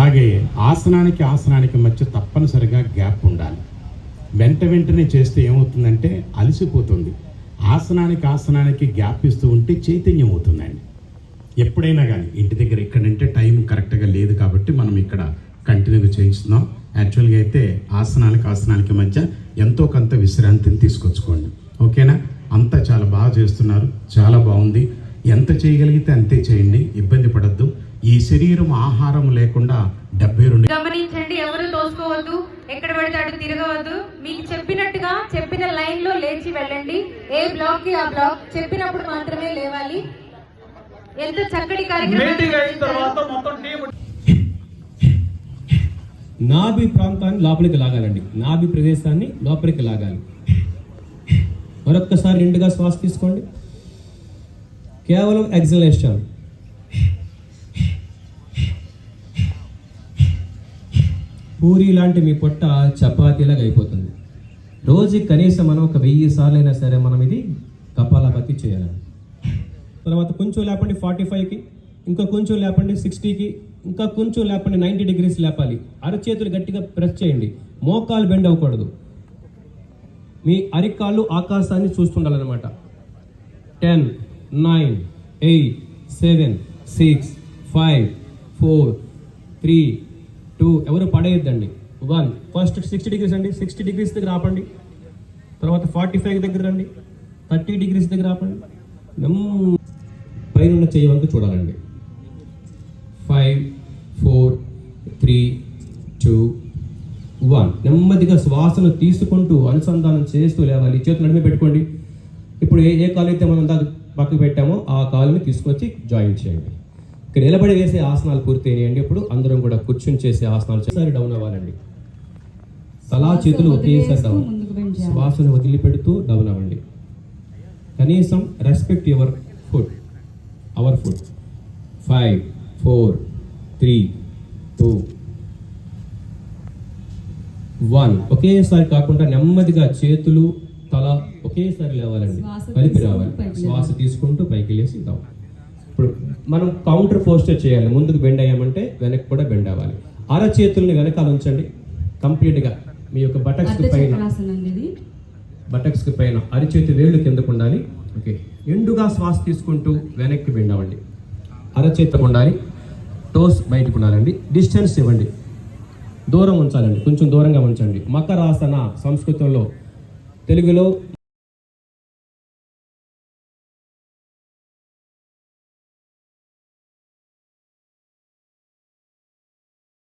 అలాగే ఆసనానికి మధ్య తప్పనిసరిగా గ్యాప్ ఉండాలి. వెంటనే చేస్తే ఏమవుతుందంటే అలసిపోతుంది. ఆసనానికి గ్యాప్ ఇస్తూ ఉంటే చైతన్యం అవుతుందండి. ఎప్పుడైనా కానీ ఇంటి దగ్గర ఇక్కడంటే టైం కరెక్ట్గా లేదు కాబట్టి మనం ఇక్కడ కంటిన్యూగా చేయిస్తున్నాం. యాక్చువల్గా అయితే ఆసనానికి మధ్య ఎంతో కొంత విశ్రాంతిని తీసుకొచ్చుకోండి. ఓకేనా? అంతా చాలా బాగా చేస్తున్నారు, చాలా బాగుంది. ఎంత చేయగలిగితే అంతే చేయండి, ఇబ్బంది పడద్దు. ఈ శరీరం ఆహారం లేకుండా 72 గమనించండి. ఎవరు తోసుకోవద్దు, ఎక్కడ పడితే అటు తిరగవద్దు. మీకు చెప్పినట్టుగా చెప్పిన లైన్ లో లేచి వెళ్ళండి. ఏ బ్లాక్ కి ఆ బ్లాక్ చెప్పినప్పుడు మాత్రమే లేవాలి. ఎంత చక్కటి కార్యక్రమం. నాభి ప్రాంతాన్ని లోపలికి లాగాలండి. నాభి ప్రదేశాన్ని లోపలికి లాగాలి. మరొక్కసారి నిండుగా శ్వాస తీసుకోండి. కేవలం ఎక్సలేషన్. పూరి లాంటి మీ పొట్ట చపాతీలాగా అయిపోతుంది. రోజు కనీసం మనం ఒక 1000 సార్లు అయినా సరే మనం ఇది కపాలభాతి చేయాలండి. తర్వాత కొంచెం లేపండి 45కి, ఇంకా కొంచెం లేపండి 60కి, ఇంకా కొంచెం లేపండి 90 డిగ్రీస్ లేపాలి. అరచేతులు గట్టిగా ప్రెస్ చేయండి. మోకాలు బెండ్ అవ్వకూడదు. మీ అరికాళ్ళు ఆకాశాన్ని చూస్తుండాలన్నమాట. 10, 9, 8, 7, 6, 5, 4, 3, 2. ఎవరు పడేయద్దండి. 1. ఫస్ట్ 60 డిగ్రీస్ అండి. 60 డిగ్రీస్ దగ్గర ఆపండి. తర్వాత 45 దగ్గర రండి. 30 డిగ్రీస్ దగ్గర ఆపండి. పైన చెయ్యి వంక చూడాలండి. 5, 4, 3, 2, 1. నెమ్మదిగా శ్వాసను తీసుకుంటూ అనుసంధానం చేస్తూ లేవాలి. చేతులు నడిమి పెట్టుకోండి. ఇప్పుడు ఏ కాలు అయితే మనం దాకా పక్కకు పెట్టామో ఆ కాలుని తీసుకొచ్చి జాయింట్ చేయండి. ఇక్కడ నిలబడి వేసే ఆసనాలు పూర్తయినాయండి. ఇప్పుడు అందరం కూడా కూర్చుని చేసే ఆసనాలు ఒకసారి డౌన్ అవ్వాలండి. తలా చేతులు ఒకేసారి డౌన్. శ్వాసను వదిలిపెడుతూ డౌన్ అవ్వండి. కనీసం respect your food, our food. 5, 4, 3, 2, 1. ఒకేసారి కాకుండా నెమ్మదిగా చేతులు తల ఒకేసారి లేవాలండి. కలిపి రావాలి. శ్వాస తీసుకుంటూ పైకి లేసి డౌన్. ఇప్పుడు మనం కౌంటర్ పోస్టర్ చేయాలి. ముందుకు బెండ్ అయ్యామంటే వెనక్కి కూడా బెండ్ అవ్వాలి. అరచేతుల్ని వెనకాల ఉంచండి. కంప్లీట్గా మీ యొక్క బటక్స్కి పైన అరచేతి వేళ్ళు కిందకు ఉండాలి. ఓకే. ఎండుగా శ్వాస తీసుకుంటూ వెనక్కి బెండ్ అవ్వండి. అరచేతకు ఉండాలి. టోస్ బయటకు ఉండాలండి. డిస్టెన్స్ ఇవ్వండి. దూరం ఉంచాలండి. కొంచెం దూరంగా ఉంచండి. మకరాసన సంస్కృతంలో, తెలుగులో